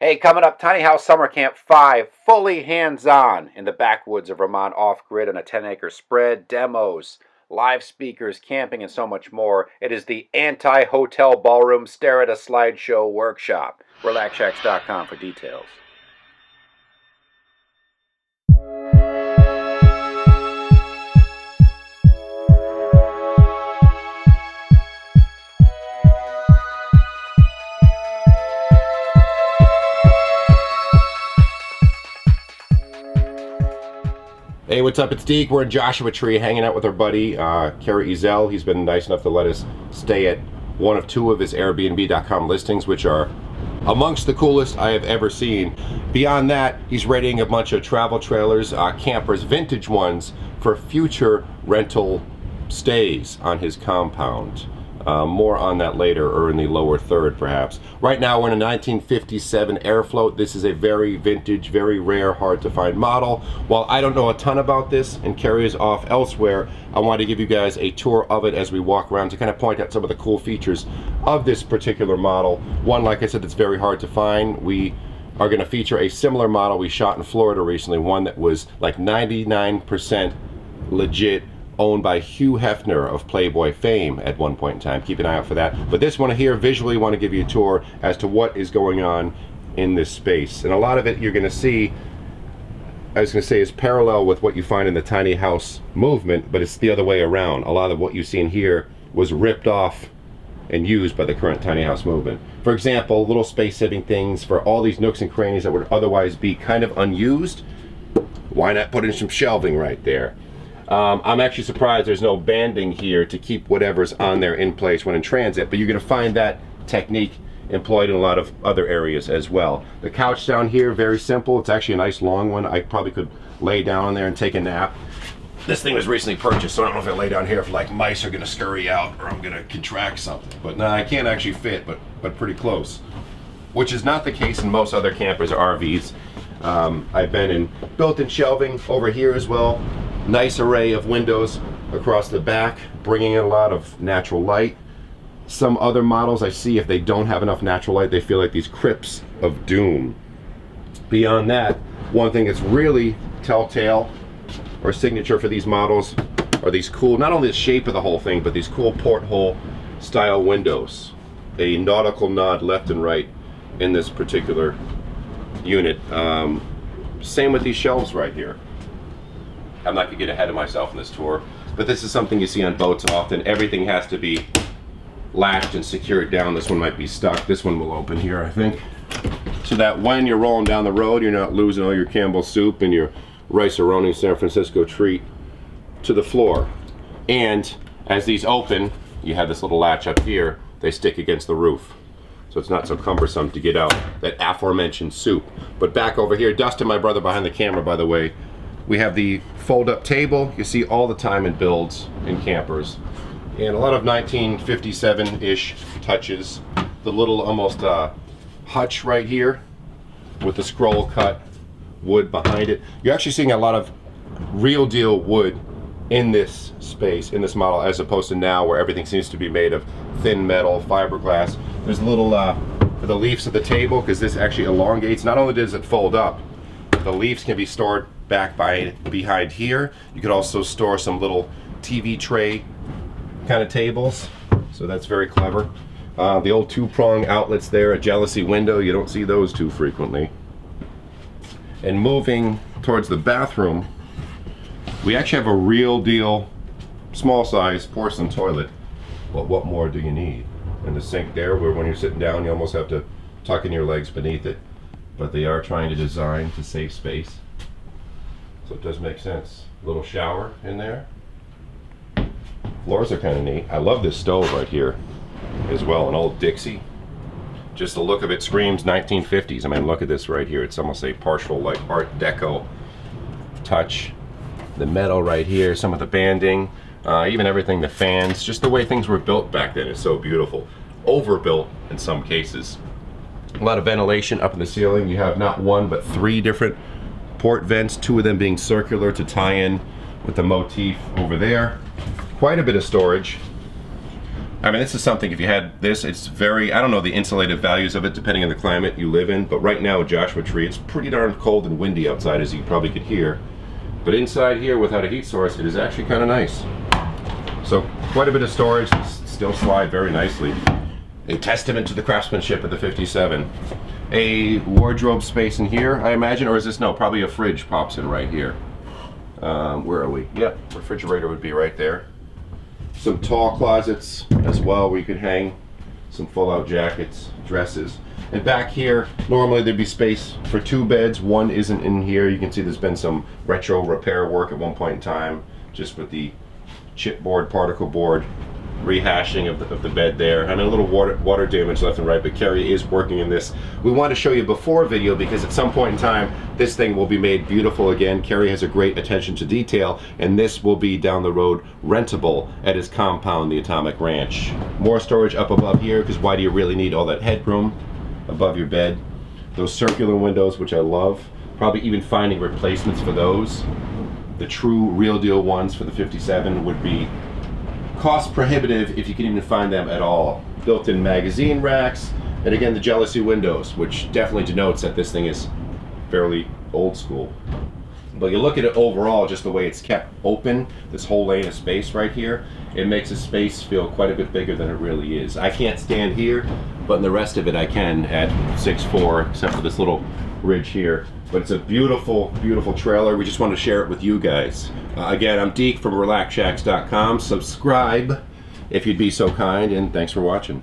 Hey, coming up, Tiny House Summer Camp 5, fully hands-on in the backwoods of Vermont off-grid on a 10-acre spread, demos, live speakers, camping, and so much more. It is the Anti-Hotel Ballroom Stare at a Slideshow Workshop. RelaxShacks.com for details. Hey, what's up? It's Deke. We're in Joshua Tree hanging out with our buddy, Cary. He's been nice enough to let us stay at one of two of his Airbnb.com listings, which are amongst the coolest I have ever seen. Beyond that, he's renting a bunch of travel trailers, campers, vintage ones, for future rental stays on his compound. More on that later, or in the lower third perhaps. Right now we're in a 1957 Airfloat. This is a very vintage, very rare, hard to find model. While I don't know a ton about this and Cary is off elsewhere, I want to give you guys a tour of it as we walk around to kind of point out some of the cool features of this particular model. One, like I said, that's very hard to find. We are going to feature a similar model we shot in Florida recently, one that was like 99% legit, owned by Hugh Hefner of Playboy fame at one point in time. Keep an eye out for that. But this one here, visually want to give you a tour as to what is going on in this space. And a lot of it you're going to see, I was going to say, is parallel with what you find in the tiny house movement, but it's the other way around. A lot of what you see in here was ripped off and used by the current tiny house movement. For example, little space saving things for all these nooks and crannies that would otherwise be kind of unused. Why not put in some shelving right there? I'm actually surprised there's no banding here to keep whatever's on there in place when in transit, but you're going to find that technique employed in a lot of other areas as well. The couch down here, very simple. It's actually a nice long one. I probably could lay down on there and take a nap. This thing was recently purchased, so I don't know if I lay down here if like mice are going to scurry out or I'm going to contract something. But no, I can't actually fit, but pretty close. Which is not the case in most other campers or RVs. I've been in built-in shelving over here as well. Nice array of windows across the back, bringing in a lot of natural light. Some other models I see, if they don't have enough natural light, they feel like these crypts of doom. Beyond that, one thing that's really telltale or signature for these models are these cool, not only the shape of the whole thing, but these cool porthole style windows. A nautical nod left and right in this particular unit. Same with these shelves right here. I'm not going to get ahead of myself in this tour, but this is something you see on boats often. Everything has to be latched and secured down. This one might be stuck. This one will open here, I think. So that when you're rolling down the road, you're not losing all your Campbell's soup and your rice-a-roni San Francisco treat to the floor. And as these open, you have this little latch up here. They stick against the roof, so it's not so cumbersome to get out that aforementioned soup. But back over here, Dustin, my brother behind the camera, by the way, we have the fold-up table you see all the time in builds in campers, and a lot of 1957-ish touches. The little almost hutch right here with the scroll cut wood behind it. You're actually seeing a lot of real deal wood in this space, in this model, as opposed to now where everything seems to be made of thin metal, fiberglass. There's a little for the leaves of the table, because this actually elongates. Not only does it fold up, but the leaves can be stored back behind here. You could also store some little TV tray kind of tables, so that's very clever. The old two-prong outlets there, a jealousy window, you don't see those too frequently. And moving towards the bathroom, we actually have a real deal small size porcelain toilet. Well, what more do you need? And the sink there, where when you're sitting down you almost have to tuck in your legs beneath it, but they are trying to design to save space, so it does make sense. A little shower in there. Floors are kind of neat. I love this stove right here as well, an old Dixie. Just the look of it screams 1950s. I mean, look at this right here. It's almost a partial like Art Deco touch. The metal right here, some of the banding, even everything, the fans, just the way things were built back then is so beautiful. Overbuilt in some cases. A lot of ventilation up in the ceiling. You have not one but three different port vents, two of them being circular to tie in with the motif over there. Quite a bit of storage. I mean, this is something, if you had this, it's very, I don't know the insulative values of it depending on the climate you live in, but right now at Joshua Tree, it's pretty darn cold and windy outside, as you probably could hear. But inside here, without a heat source, it is actually kind of nice. So quite a bit of storage, still slide very nicely. A testament to the craftsmanship of the 57. A wardrobe space in here, I imagine, or is this, no, probably a fridge pops in right here. Where are we? Yep, refrigerator would be right there. Some tall closets as well where you could hang some full-out jackets, dresses. And back here, normally there'd be space for 2 beds. One isn't in here. You can see there's been some retro repair work at one point in time, just with the chipboard, particle board rehashing of the bed there, and a little water damage left and right, but Cary is working in this. We want to show you before video because at some point in time this thing will be made beautiful again. Cary has a great attention to detail, and this will be down the road rentable at his compound, the Atomic Ranch. More storage up above here, because why do you really need all that headroom above your bed? Those circular windows, which I love, probably even finding replacements for those. The true real deal ones for the 57 would be cost prohibitive if you can even find them at all. Built-in magazine racks, and again the jealousy windows, which definitely denotes that this thing is fairly old school. But you look at it overall, just the way it's kept open, this whole lane of space right here, it makes the space feel quite a bit bigger than it really is. I can't stand here, but in the rest of it I can at 6'4", except for this little ridge here. But it's a beautiful, beautiful trailer. We just want to share it with you guys. Again, I'm Deke from RelaxShacks.com. Subscribe if you'd be so kind, and thanks for watching.